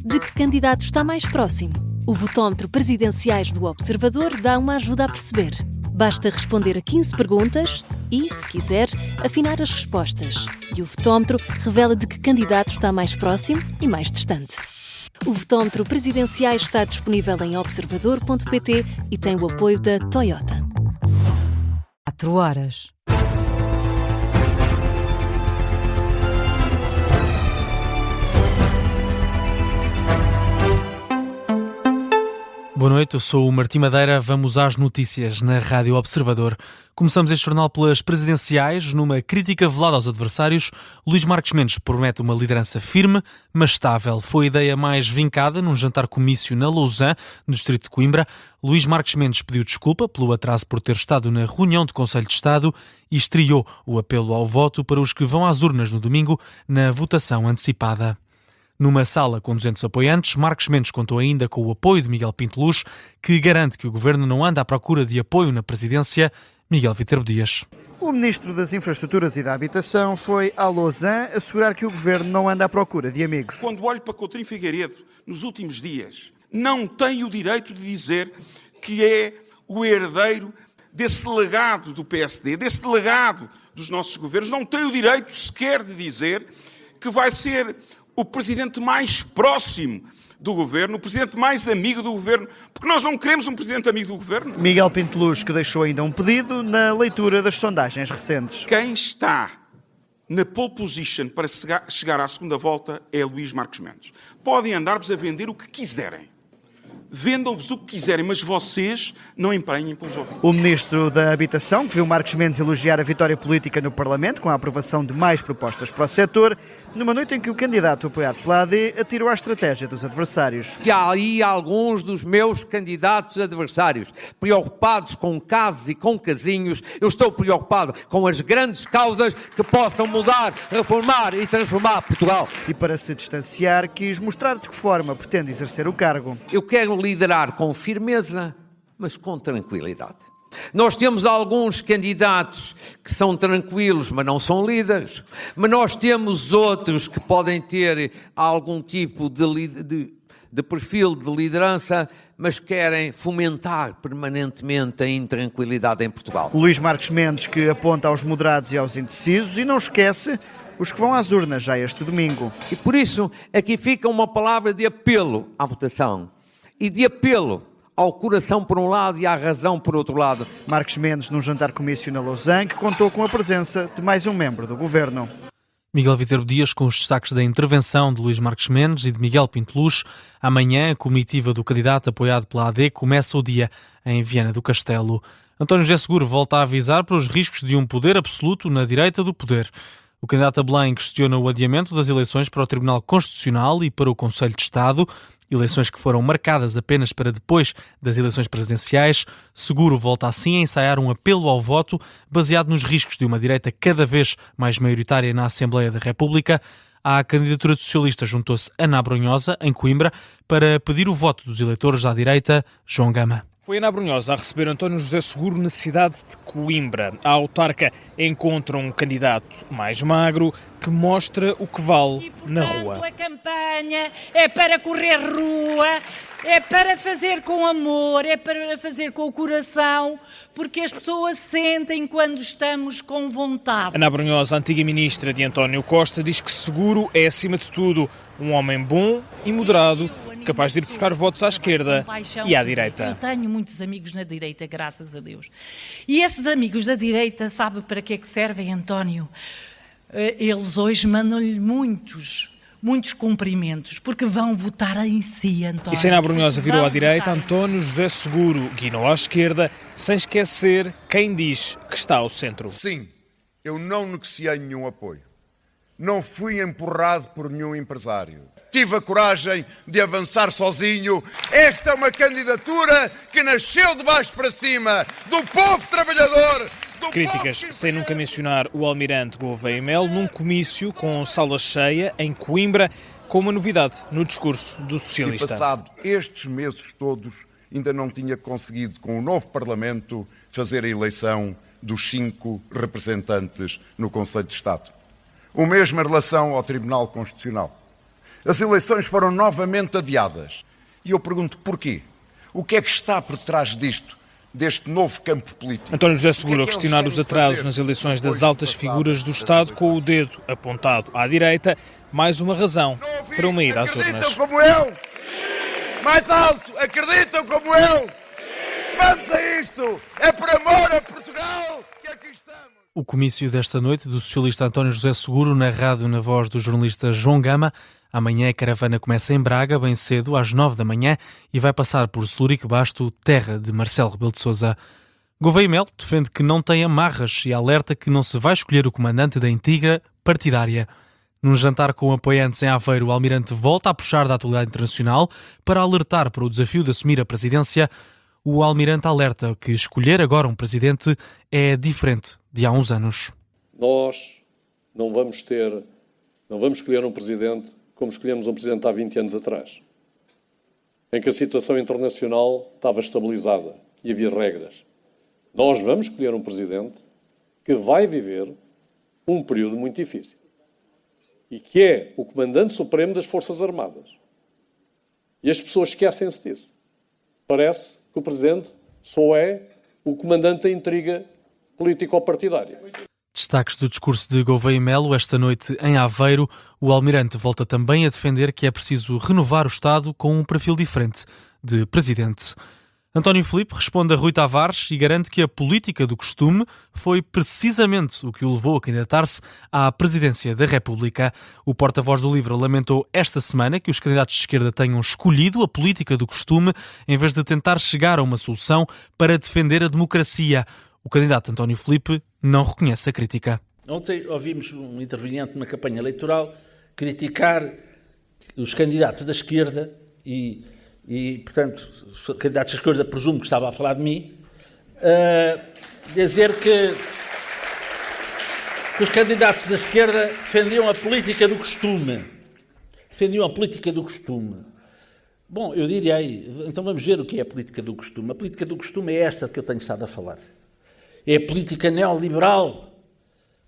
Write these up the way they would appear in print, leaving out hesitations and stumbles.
de que candidato está mais próximo? O votómetro Presidenciais do Observador dá uma ajuda a perceber. Basta responder a 15 perguntas e, se quiser, afinar as respostas. E o votómetro revela de que candidato está mais próximo e mais distante. O votómetro Presidenciais está disponível em observador.pt e tem o apoio da Toyota. 4 horas. Boa noite, eu sou o Martim Madeira. Vamos às notícias na Rádio Observador. Começamos este jornal pelas presidenciais. Numa crítica velada aos adversários, Luís Marques Mendes promete uma liderança firme, mas estável. Foi a ideia mais vincada num jantar-comício na Lousã, no distrito de Coimbra. Luís Marques Mendes pediu desculpa pelo atraso por ter estado na reunião do Conselho de Estado e estreou o apelo ao voto para os que vão às urnas no domingo na votação antecipada. Numa sala com 200 apoiantes, Marques Mendes contou ainda com o apoio de Miguel Pinto Luz, que garante que o governo não anda à procura de apoio na presidência. Miguel Viterbo Dias. O Ministro das Infraestruturas e da Habitação foi a Lausanne assegurar que o governo não anda à procura de amigos. Quando olho para Coutinho Figueiredo, nos últimos dias, não tem o direito de dizer que é o herdeiro desse legado do PSD, desse legado dos nossos governos. Não tem o direito sequer de dizer que vai ser o presidente mais próximo do governo, o presidente mais amigo do governo, porque nós não queremos um presidente amigo do governo. Miguel Pinto Luz, que deixou ainda um pedido na leitura das sondagens recentes. Quem está na pole position para chegar à segunda volta é Luís Marques Mendes. Podem andar-vos a vender o que quiserem. Vendam-vos o que quiserem, mas vocês não empenhem pelos ouvidos. O Ministro da Habitação, que viu Marques Mendes elogiar a vitória política no Parlamento com a aprovação de mais propostas para o setor, numa noite em que o candidato apoiado pela AD atirou à estratégia dos adversários. Que há aí alguns dos meus candidatos adversários preocupados com casos e com casinhos. Eu estou preocupado com as grandes causas que possam mudar, reformar e transformar Portugal. E para se distanciar, quis mostrar de que forma pretende exercer o cargo. Eu quero liderar com firmeza, mas com tranquilidade. Nós temos alguns candidatos que são tranquilos, mas não são líderes. Mas nós temos outros que podem ter algum tipo de perfil de liderança, mas querem fomentar permanentemente a intranquilidade em Portugal. Luís Marques Mendes, que aponta aos moderados e aos indecisos e não esquece os que vão às urnas já este domingo. E por isso aqui fica uma palavra de apelo à votação e de apelo ao coração por um lado e à razão por outro lado. Marques Mendes num jantar-comício na Lausanne, que contou com a presença de mais um membro do governo. Miguel Viterbo Dias com os destaques da intervenção de Luís Marques Mendes e de Miguel Pinto Luz. Amanhã, a comitiva do candidato apoiado pela AD começa o dia em Viana do Castelo. António José Seguro volta a avisar para os riscos de um poder absoluto na direita do poder. O candidato a Belém questiona o adiamento das eleições para o Tribunal Constitucional e para o Conselho de Estado, eleições que foram marcadas apenas para depois das eleições presidenciais. Seguro volta assim a ensaiar um apelo ao voto baseado nos riscos de uma direita cada vez mais maioritária na Assembleia da República. À candidatura socialista juntou-se Ana Abrunhosa, em Coimbra, para pedir o voto dos eleitores à direita. João Gama. Foi Ana Abrunhosa a receber António José Seguro na cidade de Coimbra. A autarca encontra um candidato mais magro que mostra o que vale na rua. A campanha é para correr rua, é para fazer com amor, é para fazer com o coração, porque as pessoas sentem quando estamos com vontade. Ana Abrunhosa, antiga ministra de António Costa, diz que Seguro é, acima de tudo, um homem bom e moderado, capaz de ir buscar votos à esquerda e à direita. Eu tenho muitos amigos na direita, graças a Deus. E esses amigos da direita, sabe para que é que servem, António? Eles hoje mandam-lhe muitos cumprimentos, porque vão votar em si, António. E se Ana Abrunhosa virou à direita, António José Seguro guinou à esquerda, sem esquecer quem diz que está ao centro. Sim, eu não negociei nenhum apoio. Não fui empurrado por nenhum empresário. Tive a coragem de avançar sozinho. Esta é uma candidatura que nasceu de baixo para cima, do povo trabalhador. Críticas, sem nunca mencionar o almirante Gouveia Melo, num comício com sala cheia em Coimbra, com uma novidade no discurso do socialista. E passado estes meses todos, ainda não tinha conseguido, com o novo Parlamento, fazer a eleição dos 5 representantes no Conselho de Estado. O mesmo em relação ao Tribunal Constitucional. As eleições foram novamente adiadas. E eu pergunto porquê? O que é que está por trás disto, deste novo campo político? António José Seguro a questionar os atrasos nas eleições das altas figuras do Estado com o dedo apontado à direita, mais uma razão para uma ida às urnas. Acreditam como eu? Mais alto, acreditam como eu? Vamos a isto! É por amor a Portugal que aqui estamos! O comício desta noite do socialista António José Seguro, narrado na voz do jornalista João Gama. Amanhã a caravana começa em Braga, bem cedo, às 9 da manhã, e vai passar por Celurico Basto, terra de Marcelo Rebelo de Sousa. Gouveia Melo defende que não tem amarras e alerta que não se vai escolher o comandante da intriga partidária. Num jantar com apoiantes em Aveiro, o almirante volta a puxar da atualidade internacional para alertar para o desafio de assumir a presidência. O almirante alerta que escolher agora um presidente é diferente de há uns anos. Nós não vamos escolher um presidente como escolhemos um presidente há 20 anos atrás, em que a situação internacional estava estabilizada e havia regras. Nós vamos escolher um presidente que vai viver um período muito difícil e que é o comandante supremo das Forças Armadas. E as pessoas esquecem-se disso. Parece que o presidente só é o comandante da intriga político-partidária. Destaques do discurso de Gouveia Melo esta noite em Aveiro. O almirante volta também a defender que é preciso renovar o Estado com um perfil diferente de presidente. António Filipe responde a Rui Tavares e garante que a política do costume foi precisamente o que o levou a candidatar-se à presidência da República. O porta-voz do LIVRE lamentou esta semana que os candidatos de esquerda tenham escolhido a política do costume em vez de tentar chegar a uma solução para defender a democracia. O candidato António Filipe não reconhece a crítica. Ontem ouvimos um interveniente numa campanha eleitoral criticar os candidatos da esquerda e portanto, os candidatos da esquerda, presumo que estava a falar de mim, dizer que os candidatos da esquerda defendiam a política do costume. Defendiam a política do costume. Bom, eu direi, então vamos ver o que é a política do costume. A política do costume é esta que eu tenho estado a falar. É a política neoliberal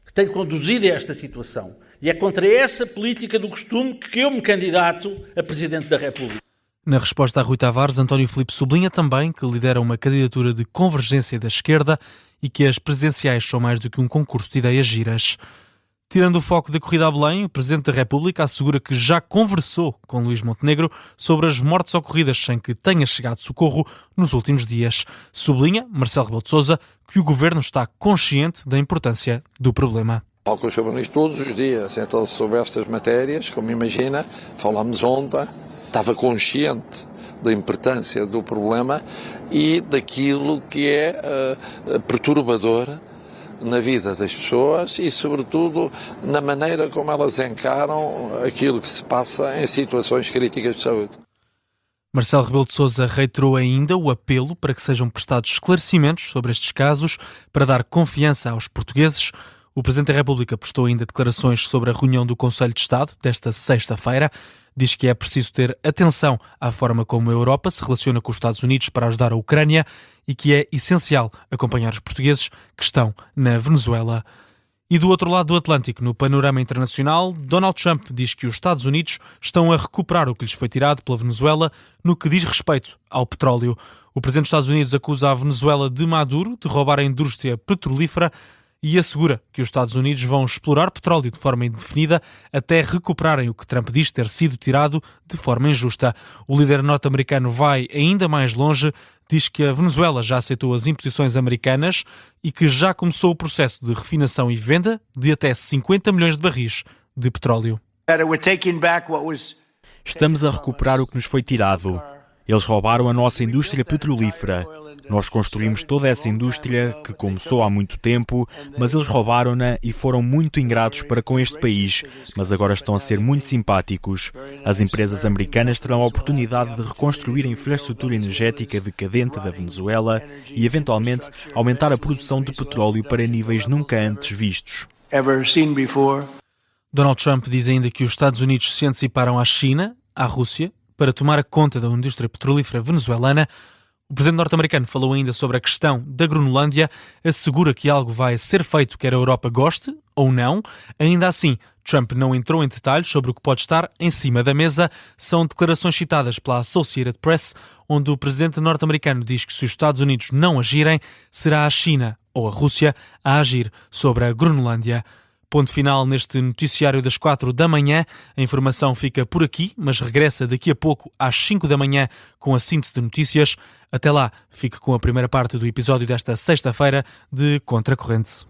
que tem conduzido a esta situação. E é contra essa política do costume que eu me candidato a Presidente da República. Na resposta a Rui Tavares, António Filipe sublinha também que lidera uma candidatura de convergência da esquerda e que as presidenciais são mais do que um concurso de ideias giras. Tirando o foco da corrida a Belém, o Presidente da República assegura que já conversou com Luís Montenegro sobre as mortes ocorridas sem que tenha chegado socorro nos últimos dias. Sublinha Marcelo Rebelo de Sousa que o Governo está consciente da importância do problema. Falo com o Sr. Ministro todos os dias, então sobre estas matérias, como imagina, falámos ontem, estava consciente da importância do problema e daquilo que é perturbador na vida das pessoas e, sobretudo, na maneira como elas encaram aquilo que se passa em situações críticas de saúde. Marcelo Rebelo de Sousa reiterou ainda o apelo para que sejam prestados esclarecimentos sobre estes casos para dar confiança aos portugueses. O Presidente da República prestou ainda declarações sobre a reunião do Conselho de Estado desta sexta-feira. Diz que é preciso ter atenção à forma como a Europa se relaciona com os Estados Unidos para ajudar a Ucrânia e que é essencial acompanhar os portugueses que estão na Venezuela. E do outro lado do Atlântico, no panorama internacional, Donald Trump diz que os Estados Unidos estão a recuperar o que lhes foi tirado pela Venezuela no que diz respeito ao petróleo. O Presidente dos Estados Unidos acusa a Venezuela de Maduro de roubar a indústria petrolífera e assegura que os Estados Unidos vão explorar petróleo de forma indefinida até recuperarem o que Trump diz ter sido tirado de forma injusta. O líder norte-americano vai ainda mais longe, diz que a Venezuela já aceitou as imposições americanas e que já começou o processo de refinação e venda de até 50 milhões de barris de petróleo. Estamos a recuperar o que nos foi tirado. Eles roubaram a nossa indústria petrolífera. Nós construímos toda essa indústria que começou há muito tempo, mas eles roubaram-na e foram muito ingratos para com este país, mas agora estão a ser muito simpáticos. As empresas americanas terão a oportunidade de reconstruir a infraestrutura energética decadente da Venezuela e, eventualmente, aumentar a produção de petróleo para níveis nunca antes vistos. Donald Trump diz ainda que os Estados Unidos se anteciparam à China, à Rússia, para tomar a conta da indústria petrolífera venezuelana. O presidente norte-americano falou ainda sobre a questão da Groenlândia, assegura que algo vai ser feito quer a Europa goste ou não. Ainda assim, Trump não entrou em detalhes sobre o que pode estar em cima da mesa. São declarações citadas pela Associated Press, onde o presidente norte-americano diz que se os Estados Unidos não agirem, será a China ou a Rússia a agir sobre a Groenlândia. Ponto final neste noticiário das 4 da manhã. A informação fica por aqui, mas regressa daqui a pouco às 5 da manhã com a síntese de notícias. Até lá, fique com a primeira parte do episódio desta sexta-feira de Contracorrente.